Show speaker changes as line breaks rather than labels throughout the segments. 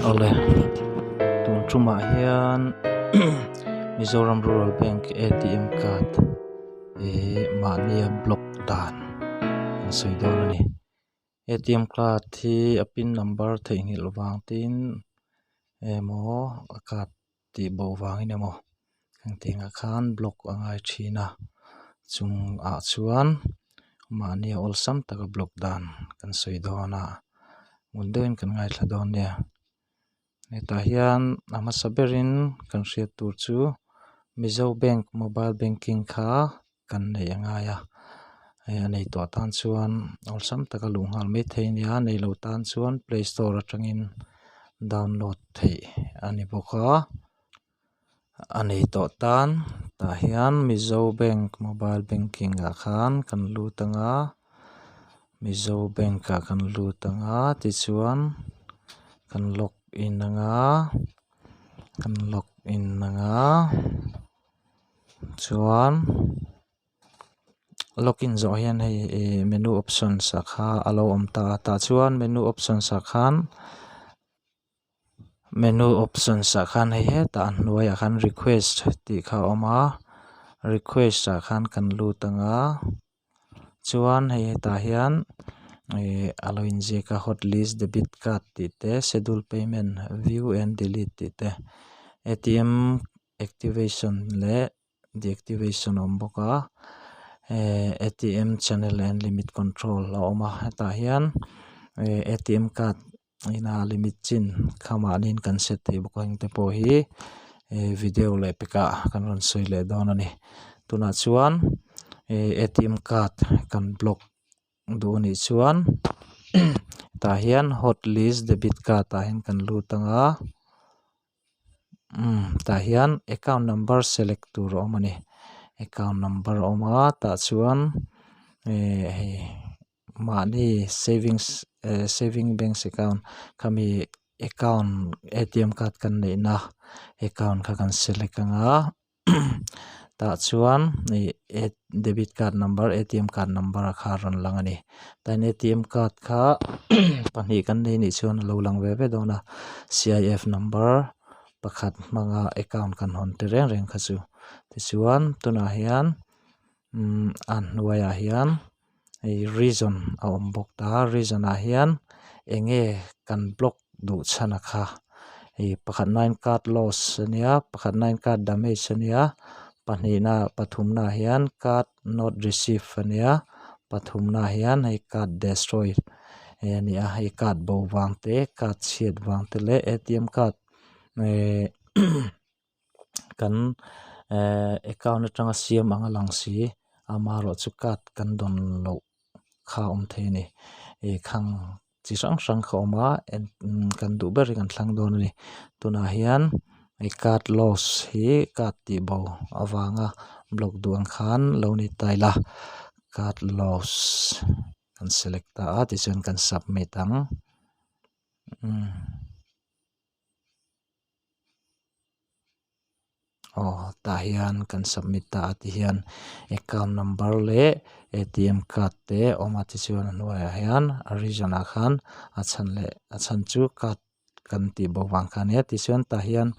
Ole tun chuma hian Mizoram Rural Bank ATM card mania block dan kan soidor ani ATM card hi a pin number thei ngil wang tin emo card ti bo wangin emo kan tinga khan block angai thina chung a chuan mania olsam taka block dan kan soidona mundoin kan ngai thladon nia Neta hian ama saberin kan hriat tur chu Mizo Bank mobile banking kha kan nei angaya nei to tan chuan olsam taka lunghal mai theinia nei lo tan chuan Play Store atangin download thei ani boka anei to tan ta hian Mizo Bank mobile banking a khan kan lutanga Mizo Bank ka kan lutanga ti chuan kan log in anga chuan login zo hian hei menu options a kha alo om ta chuan menu options a khan hei he ta hnuai a khan request ti kha oma request a khan kan lutanga chuan hei ta hian alo injeka hotlist debit card ti te schedule payment view and delete ti te ATM activation le deactivation om boka ATM channel and limit control la oma ta hian ATM card ina limit chin khamanin kan set thei boka hingte po hi video le peka kan ron soi le don ani tuna chuan ATM card kan block du ni chuan ta hian hotlist debit card ta hian kan lutanga ta hian account number select tur omani account number oma ta chuan mani saving banks account kami account ATM card kan nei na account kha kan select anga ta chuan debit card number ATM card number a kha ron lang ani tan ATM card kha pahnih kan nei ni chuan lo lang ve ve dona CIF number pakhat hmanga account kan hon te reng reng kha chu ti chuan tuna hian an hnuaiah hian reason a awm bawk ta reason a hian enge kan block du chhana kha pakhat 9 card loss ania pakhat 9 card damage ania pahnihna pathumna hian card not received ania pathumna hian hei card destroyed ania hei card bo wangte card chhiat wangte le ATM card kan account atanga siam anga langsi amaro chu card kan don lo kha om the ni khang chi sang sang kha oma kan du ber kan thlang don ni tuna hian card loss hi card ti bo awanga block duang khan lo ni taila card loss kan select ta ti chuan kan submit ang ta hian kan submit ta ti hian account number le ATM card te oma ti chuan hnuaiah hian reason a khan a chan chu card kan ti bo wang khan he ti chuan ta hian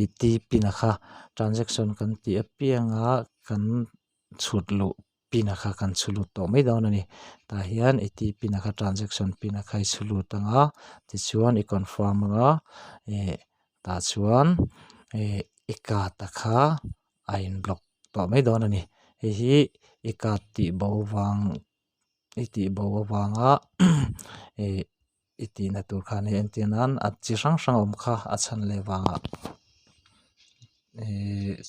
i ti pin a kha transaction kan ti a pianga kan chhutlu pin a kha kan chhulut to mai don ani ta hian i ti pin a kha transaction pin a kha i chhulut anga ti chuan i confirm anga ta chuan card a kha a in block to mai don ani hi card ti bo wanga ti na tur khan en tianan at chi sang sang om kha a chan le wanga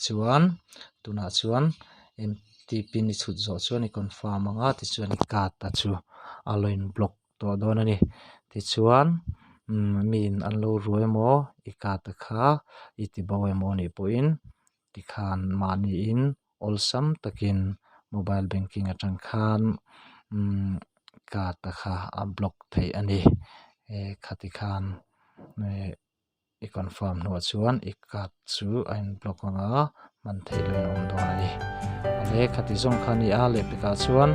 chuan tuna chuan MT pin i chhut zo chuan i confirm anga ti chuan card ta chu aloin block to don ani ti chuan min an lo ruai mo card a kha i ti bo emo ni poin ti khan mani in olsam takin mobile banking atang khan card a kha a block thei ani khati khan i confirm no chuan card chu a in block anga man thei lo om do ani le khati zong khani a le peka chuan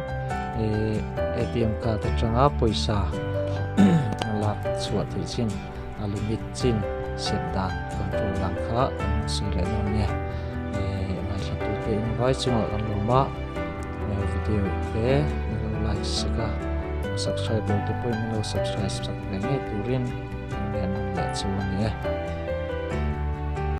ATM card atanga poisa lak chuat thei chin limit chin set dan control lang kha soi le non ne mai sa tu te invite chung kan loma video ke lo like sika subscribe te po lo subscribe sak le nge turin ne nan la chung ne